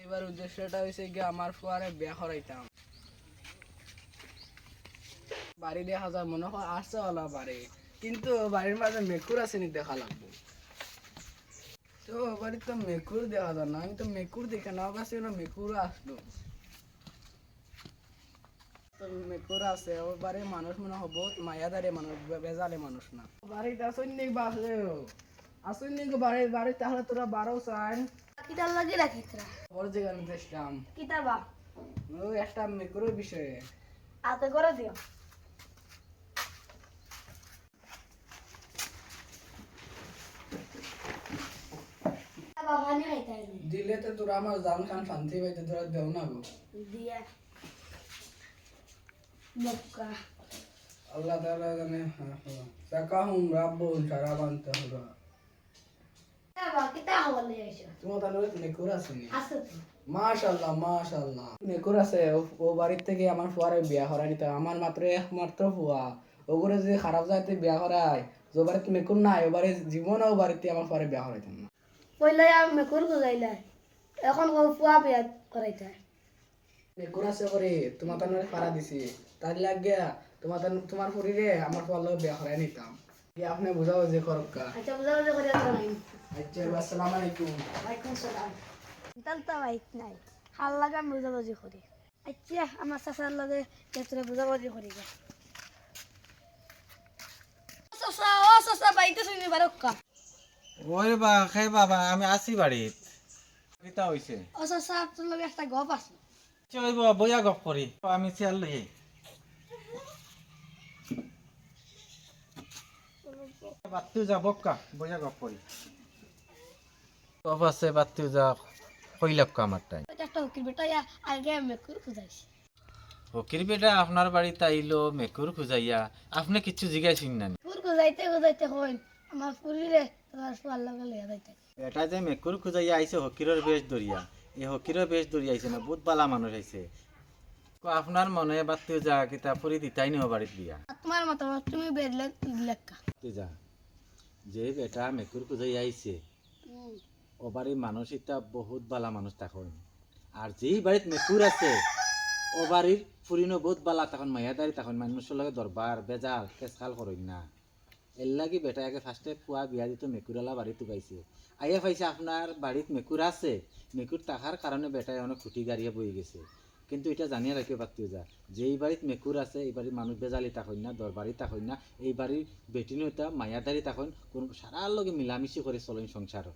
এবার উদ্দেশ্যটা হয়েছে গিয়ে আমার ফুয়ারে বিয়া করাইতাম। বাড়ি দেখা যায় মনে হয় আসছে ওলা বাড়ি, কিন্তু বাড়ির মাঝে মেকুর আছে নি দেখা লাগবো। তো বাড়ির তো মেকুর দেখা যায় না, আমি তো মেকুর দেখে না কাছে মেকুর আসলো। তো মেকুর আছে ও বাড়ির মানুষ মনে হয় বহুত মায়াদারে মানুষ, বেজালে মানুষ না। বাড়িতে আসুন নি বাসে আসুন নি বাড়ি বাড়ি তাহলে তোরা বারো চান কিতাব লাগি রাখি তোরা ওর যেখানে দেখলাম কিতাবা ও একটা মেকুরের বিষয়ে। আতে করে দিও। বাবা নি খাইতাই দিলে তো তোরা আমার জান খান শান্তি পাইতে, তোরা দেও না গো। দিয়া মক্কা আল্লাহ তাআলা জানে। সাকাহুম রাব্বুহুম শারাবান তাহুরা। বাবা কিতা হলে এসো তোমার তাহলে মেকুর আছে নি? আছে তো মাশাআল্লাহ মাশাআল্লাহ, মেকুর আছে। ও বাড়ির থেকে আমার ফুয়ারে বিয়া করাই নিতে, আমার মাত্র একমাত্র ফুয়া। ওগুলো যদি খারাপ যাইতে বিয়া করায়, যে বাড়িতে মেকুর নাই ও বাড়ির জীবনেও বাড়িতে আমার ফুয়ারে বিয়া করাইতাম না। পয়লা আমি মেকুর গুজাইলা এখন ফুয়া বিয়া করাইতা মেকুর আছে করে তোমার তাহলে ফাড়া দিছি, তার লাগিয়া তোমার শরীরে আমার ফুয়ার লগে বিয়া করাই নিতাম। আপনি বুঝাও যে করকা। আচ্ছা বুঝাবুঝি করে তো নাই। আচ্ছা আসসালামু আলাইকুম। ওয়ালাইকুম সালাম। তালতা বাইক নাই হাল লাগা আমি বুঝাবুঝি করি। আচ্ছা আমার চাচার লগে কেতরে বুঝাবুঝি করি গা। চাচা ও চাচা বাইতে শুনি বারক্কা। ওই বা খাই বাবা আমি আছি বাড়িত। কিতা হইছে? ও চাচা আপনার লগে একটা গপ আছে। চই বইয়া গপ করি আমি চেয়ার লই। বাতিও যা বক্কা বইয়া গপ করি। গপ আছে বাতিও যা কইলাক্কা আমার টাইম। একটা উকিল বেটা আগে মেকুর খুঁজাইছে। ফকির বেটা আপনার বাড়িতে আইলো মেকুর খুঁজাইয়া আপনি কিছু জিগাইছেন না? ফুর খুঁজাইতে খুঁজাইতে হইন আমার ফুরিলে তোমার ফুয়ার লগে লইয়া যাইতে। এটা যে মেকুর খুঁজাইয়া আইছে হকিরের বেশ দরিয়া, এই হকিরের বেশ দরিয়া আইছে না বহুত বালা মানুষ আইছে। আপনার মনে বাতিও যা কিতা ফুরি দিতাই নিও বাড়িত বিয়া। তোমার মতো তুমি বেরলে লেখা যা যে বেটা মেকুর খুঁজাই আইছে ও বাড়ির মানুষ এটা বহুত বালা মানুষ তখন। আর যেই বাড়িত মেকুর আছে ও বাড়ির ফুরিনো বহুত বালা তখন মায়াদারি তখন মানুষের লগে দরবার বেজাল কেসকাল করেন না। এর লাগি বেটা আগে ফার্স্টে পুয়া বিয়া দিত মেকুরালা বাড়িতে পাইছে। আইয়া পাইছে আপনার বাড়িত মেকুর আছে, মেকুর থাকার কারণে বেটায় অনেক খুঁটি গাড়িয়ে বয়ে গেছে। কিন্তু এটা জানিয়ে রাখিও পারতেও যা যেই বাড়িত মেকুর আছে এই বাড়ির মানুষ বেজালি থাকেন না, দরবারি থাকেন না, এই বাড়ির বেটিনতা মায়াদারি থাকেন, কোন সারার লগে মিলামিশি করে চলেন সংসার।